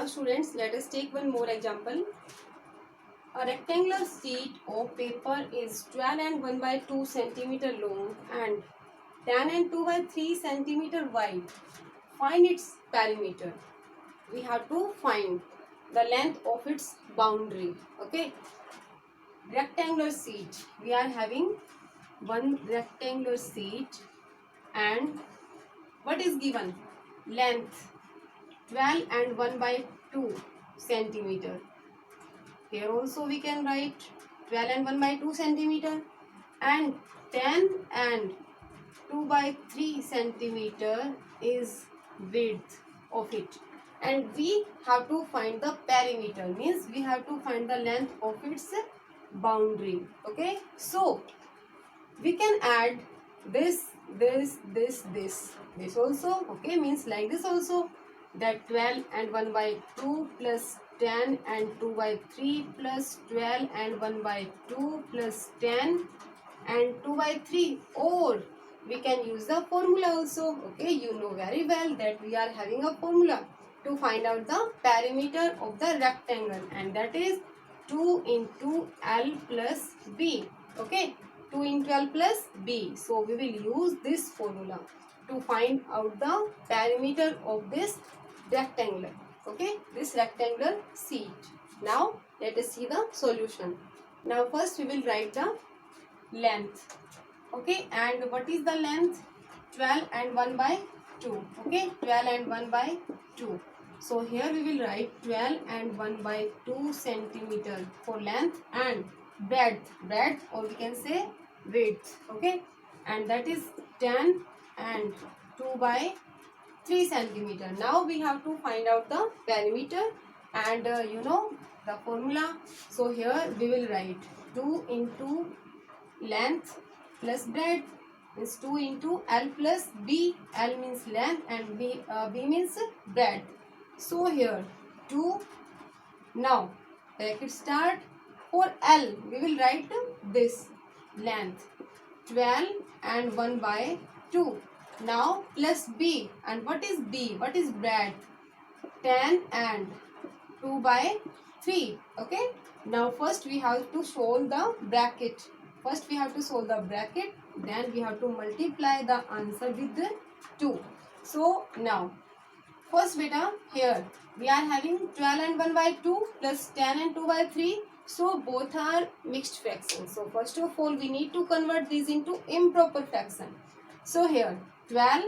students, let us take one more example. A rectangular sheet of paper is 12 and 1 by 2 centimeter long and 10 and 2 by 3 centimeter wide. Find its perimeter. We have to find the length of its boundary. Okay. Rectangular sheet. We are having one rectangular sheet and what is given? Length 12 and 1 by 2 centimeter. Here also we can write 12 and 1 by 2 centimeter and 10 and 2 by 3 centimeter is width of it. And we have to find the perimeter, means we have to find the length of its boundary. Okay, so we can add this also. Okay, means like this also, that 12 and 1 by 2 plus 10 and 2 by 3 plus 12 and 1 by 2 plus 10 and 2 by 3, or we can use the formula also. Okay, you know very well that we are having a formula to find out the perimeter of the rectangle, and that is 2 into L plus B. Okay, 2 into L plus B. So we will use this formula to find out the perimeter of this rectangular. Okay, this rectangular sheet. Now let us see the solution. Now first we will write the length. Okay, and what is the length? 12 and 1 by 2. Okay, 12 and 1 by 2. So here we will write 12 and 1 by 2 centimeter for length, and breadth or we can say width. Okay, and that is 10 and 2 by 3 centimeter. Now we have to find out the perimeter, and you know the formula. So here we will write 2 into length plus breadth is 2 into L plus B. L means length and B means breadth. So here 2. Now bracket start. For L we will write this length 12 and 1 by 2. Now plus B, and what is B? What is breadth? 10 and 2 by 3. Okay. Now first we have to solve the bracket. First we have to solve the bracket, then we have to multiply the answer with the 2. So now first beta, here we are having 12 and 1 by 2 plus 10 and 2 by 3. So both are mixed fractions. So first of all we need to convert these into improper fraction. So here 12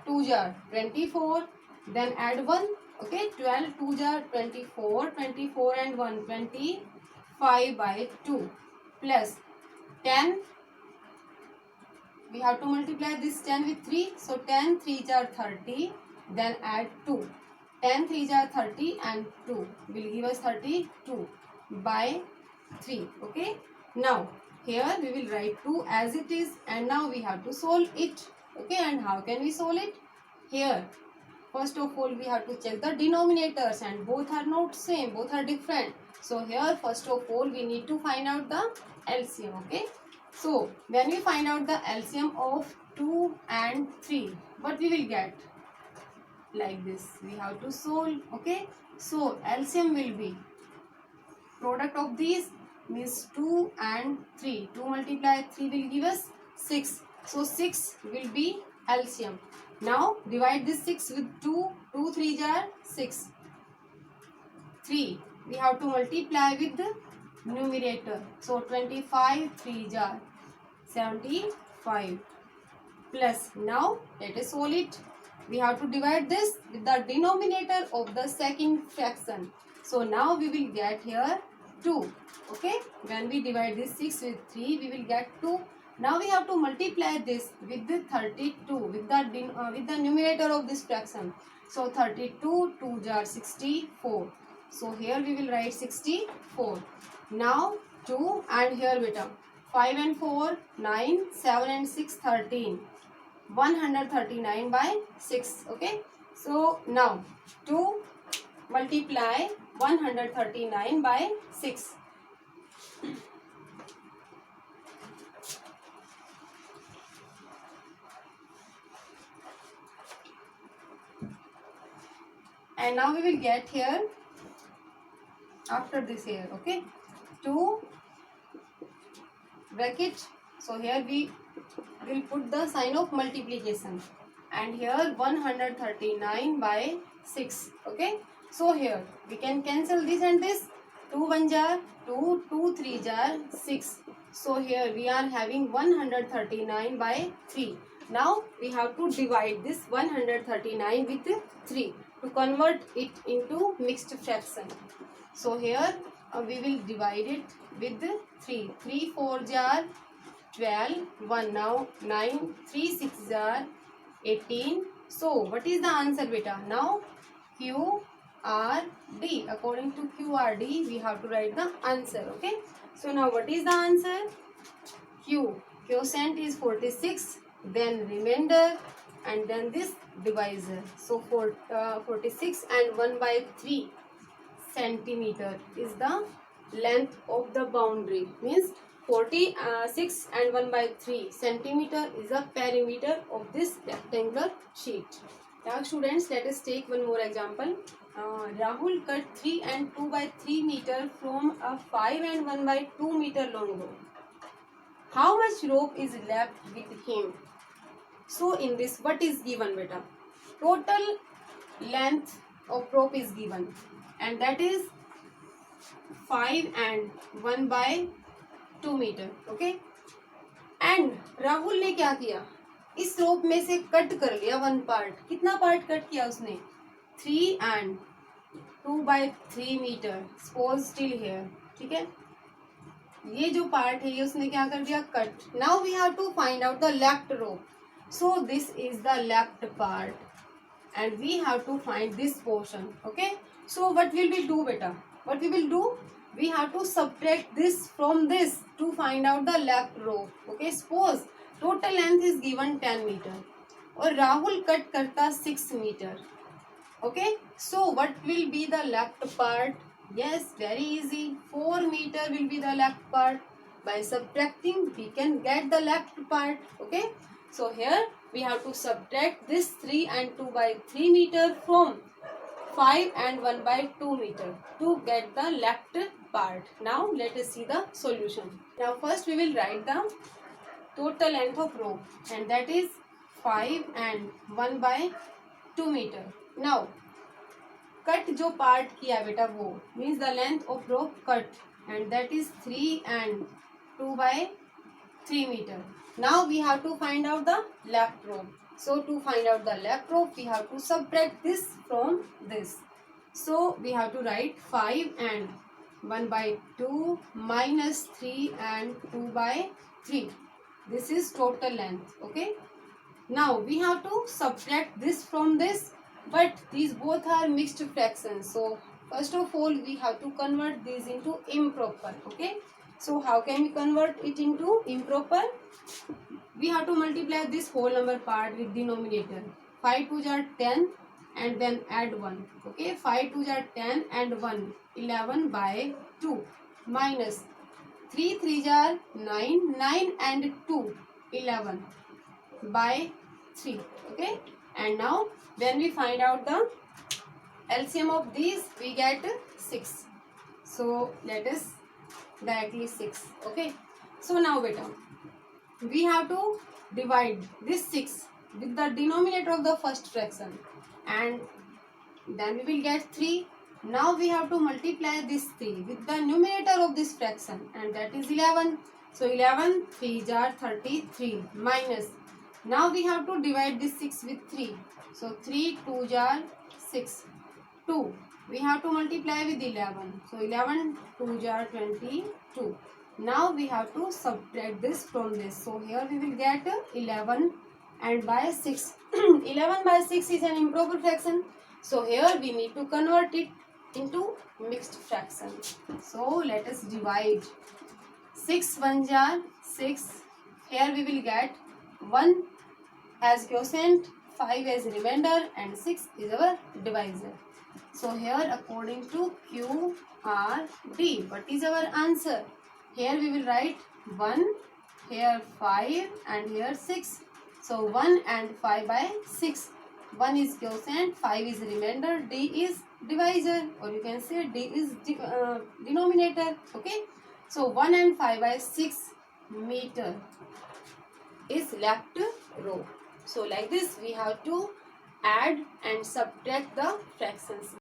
2 jar 24, then add 1. Okay, 12 2 jar 24, 24 and 1 25 by 2 plus 10. We have to multiply this 10 with 3. So 10 3 jar 30, then add 2. 10 3 jar 30 and 2 will give us 32 by 3. Okay, now here we will write 2 as it is, and now we have to solve it. Okay, and how can we solve it? Here first of all we have to check the denominators, and both are not same, both are different. So here first of all we need to find out the LCM. Okay, so when we find out the LCM of 2 and 3, what we will get? Like this we have to solve. Okay, so LCM will be product of these, means 2 and 3. 2 multiply 3 will give us 6. So 6 will be LCM. Now divide this 6 with 2. 2 3 jar 6. 3 we have to multiply with the numerator. So 25 3 jar 75 plus. Now let us solve it. We have to divide this with the denominator of the second fraction. So now we will get here 2. Okay, when we divide this 6 with 3 we will get 2. Now we have to multiply this with the 32 with the numerator of this fraction. So 32 2 jar 64. So here we will write 64. Now 2, and here beta 5 and 4 9, 7 and 6 13. 139 by 6. Okay, so now 2 multiply 139 by 6. And now we will get here after this here, okay, 2 bracket. So here we will put the sign of multiplication, and here 139 by 6, okay. So here we can cancel this and this. 2 1 jar 2, 2 3 jar 6. So here we are having 139 by 3. Now we have to divide this 139 with 3 to convert it into mixed fraction. So here we will divide it with 3. 3 4 jar 12, 1 now 9, 3 6 jar 18. So what is the answer, beta? Now Q R D. According to Q R D we have to write the answer, okay. So now what is the answer? Q quotient is 46, then remainder, and then this divisor. So 46 and 1 by 3 centimeter is the length of the boundary, means 46 and 1 by 3 centimeter is the perimeter of this rectangular sheet. Now students, let us take one more example. Rahul cut 3 and 2 by 3 meter from a 5 and 1 by 2 meter long rope. How much rope is left with him? So in this, what is given, beta? Total length of rope is given, and that is 5 and 1 by 2 meter, okay. And Rahul ने क्या किया, इस रोप में से cut कर लिया 1 part. कितना part cut किया उसने? 3 and 2 by 3 metre. Suppose still here, ठीक है. ये जो पार्ट है ये उसने क्या कर दिया? Cut. Now we have to find out the left rope. So this is the left part and we have to find this portion, okay. So what will we do, beta? What we will do? We have to subtract this from this to find out the left row, okay. Suppose total length is given 10 meter और Rahul cut करता 6 metre, okay. So what will be the left part? Yes, very easy. 4 meter will be the left part. By subtracting we can get the left part, okay. So here we have to subtract this 3 and 2 by 3 meter from 5 and 1 by 2 meter to get the left part. Now let us see the solution. Now first we will write the total length of rope, and that is 5 and 1 by 2 meter. Now cut जो part किया बेटा वो means the length of rope cut, and that is 3 and 2 by 3 meter. Now we have to find out the left rope. So to find out the left rope we have to subtract this from this. So we have to write 5 and 1 by 2 minus 3 and 2 by 3. This is total length, okay. Now we have to subtract this from this, but these both are mixed fractions. So first of all we have to convert these into improper, okay. So how can we convert it into improper? We have to multiply this whole number part with denominator. 5 2 are 10 and then add 1, okay. 5 2 are 10 and 1 11 by 2 minus 3 3 are 9 9 and 2 11 by 3, okay. And now when we find out the LCM of these we get 6. So let us directly 6, okay. So now beta we have to divide this 6 with the denominator of the first fraction, and then we will get 3. Now we have to multiply this 3 with the numerator of this fraction, and that is 11. So 11 3 are 33 minus, now we have to divide this 6 with 3. So 3 2 are 6. 2 we have to multiply with 11. So 11 2 are 22. Now we have to subtract this from this. So here we will get 11 and by 6. 11 by 6 is an improper fraction. So here we need to convert it into mixed fraction. So let us divide. 6 1 are 6. Here we will get 1 as quotient, 5 as remainder, and 6 is our divisor. So here according to Q R D, what is our answer? Here we will write 1, here 5 and here 6. So 1 and 5 by 6. 1 is quotient, 5 is remainder, D is divisor, or you can say D is denominator. Okay, so 1 and 5 by 6 meter is left row. So like this we have to add and subtract the fractions.